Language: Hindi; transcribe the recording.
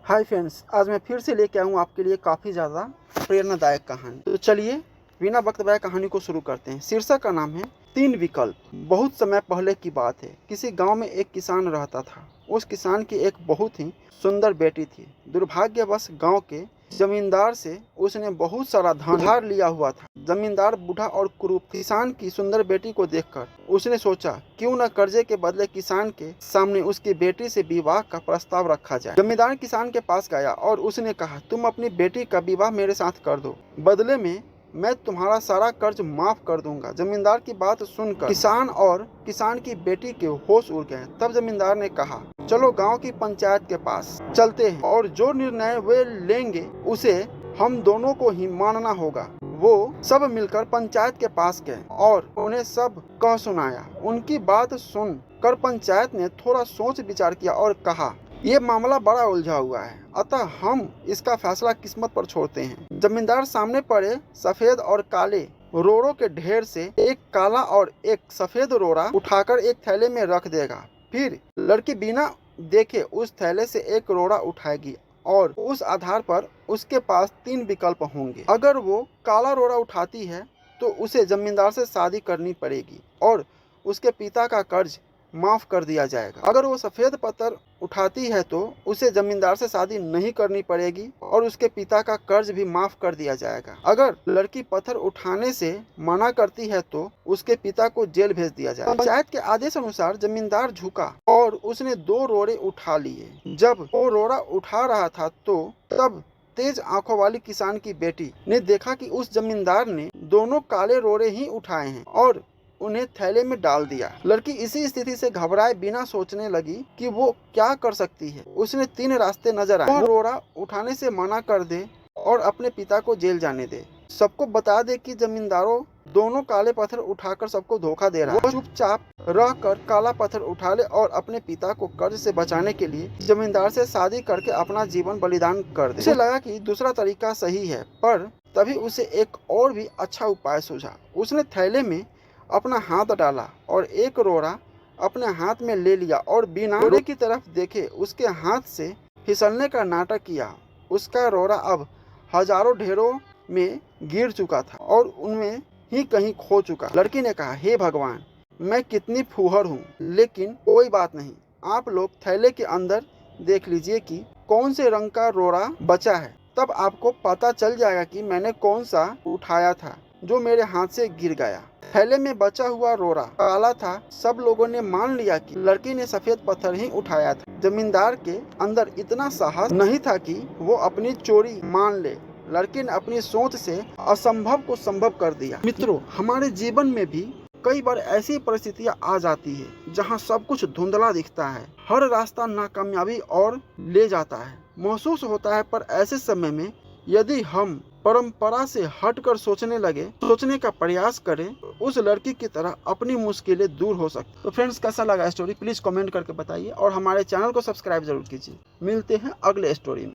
हाय फ्रेंड्स, आज मैं फिर से लेके आऊँ आपके लिए काफ़ी ज़्यादा प्रेरणादायक कहानी। तो चलिए बिना वक्त व्यय कहानी को शुरू करते हैं। शीर्षक का नाम है तीन विकल्प। बहुत समय पहले की बात है। किसी गांव में एक किसान रहता था। उस किसान की एक बहुत ही सुंदर बेटी थी। दुर्भाग्यवश गांव के जमींदार से उसने बहुत सारा धन उधार लिया हुआ था। जमींदार बूढ़ा और कुरूप। किसान की सुंदर बेटी को देखकर उसने सोचा क्यों न कर्जे के बदले किसान के सामने उसकी बेटी से विवाह का प्रस्ताव रखा जाए। जमींदार किसान के पास गया और उसने कहा, तुम अपनी बेटी का विवाह मेरे साथ कर दो, बदले में मैं तुम्हारा सारा कर्ज माफ कर दूंगा। जमींदार की बात सुनकर किसान और किसान की बेटी के होश उड़ गए। तब जमींदार ने कहा, चलो गांव की पंचायत के पास चलते हैं और जो निर्णय वे लेंगे उसे हम दोनों को ही मानना होगा। वो सब मिलकर पंचायत के पास गए और उन्हें सब कह सुनाया। उनकी बात सुनकर पंचायत ने थोड़ा सोच विचार किया और कहा, ये मामला बड़ा उलझा हुआ है, अतः हम इसका फैसला किस्मत पर छोड़ते हैं। जमींदार सामने पड़े सफेद और काले रोड़ों के ढेर से एक काला और एक सफेद रोड़ा उठाकर एक थैले में रख देगा। फिर लड़की बिना देखे उस थैले से एक रोड़ा उठाएगी और उस आधार पर उसके पास तीन विकल्प होंगे। अगर वो काला रोड़ा उठाती है तो उसे जमींदार से शादी करनी पड़ेगी और उसके पिता का कर्ज माफ कर दिया जाएगा। अगर वो सफेद पत्थर उठाती है तो उसे जमींदार से शादी नहीं करनी पड़ेगी और उसके पिता का कर्ज भी माफ कर दिया जाएगा। अगर लड़की पत्थर उठाने से मना करती है तो उसके पिता को जेल भेज दिया जाएगा। पंचायत के आदेश अनुसार जमींदार झुका और उसने दो रोड़े उठा लिए। जब वो रोड़ा उठा रहा था तो तब तेज आंखों वाली किसान की बेटी ने देखा कि उस जमींदार ने दोनों काले रोड़े ही उठाए हैं और उन्हें थैले में डाल दिया। लड़की इसी स्थिति से घबराए बिना सोचने लगी कि वो क्या कर सकती है। उसने तीन रास्ते नजर आए। वो रोड़ा उठाने से मना कर दे और अपने पिता को जेल जाने दे, सबको बता दे कि जमींदारों दोनों काले पत्थर उठाकर सबको धोखा दे रहा है। वो चुपचाप रहकर काला पत्थर उठा ले और अपने पिता को कर्ज से बचाने के लिए जमींदार से शादी करके अपना जीवन बलिदान कर दे। उसे लगा कि दूसरा तरीका सही है, पर तभी उसे एक और भी अच्छा उपाय सूझा। उसने थैले में अपना हाथ डाला और एक रोड़ा अपने हाथ में ले लिया और बिना रोड़े की तरफ देखे उसके हाथ से फिसलने का नाटक किया। उसका रोड़ा अब हजारों ढेरों में गिर चुका था और उनमें ही कहीं खो चुका। लड़की ने कहा, हे भगवान, मैं कितनी फूहड़ हूँ, लेकिन कोई बात नहीं। आप लोग थैले के अंदर देख लीजिए कि कौन से रंग का रोड़ा बचा है, तब आपको पता चल जाएगा कि मैंने कौन सा उठाया था जो मेरे हाथ से गिर गया। थैले में बचा हुआ रोड़ा काला था। सब लोगों ने मान लिया कि लड़की ने सफेद पत्थर ही उठाया था। जमींदार के अंदर इतना साहस नहीं था कि वो अपनी चोरी मान ले। लड़की ने अपनी सोच से असंभव को संभव कर दिया। मित्रों, हमारे जीवन में भी कई बार ऐसी परिस्थितियां आ जाती है जहां सब कुछ धुंधला दिखता है। हर रास्ता नाकामयाबी और ले जाता है, महसूस होता है। पर ऐसे समय में यदि हम परंपरा से हटकर सोचने का प्रयास करें, उस लड़की की तरह अपनी मुश्किलें दूर हो सकती। तो फ्रेंड्स, कैसा लगा स्टोरी प्लीज कमेंट करके बताइए और हमारे चैनल को सब्सक्राइब जरूर कीजिए। मिलते हैं अगले स्टोरी में।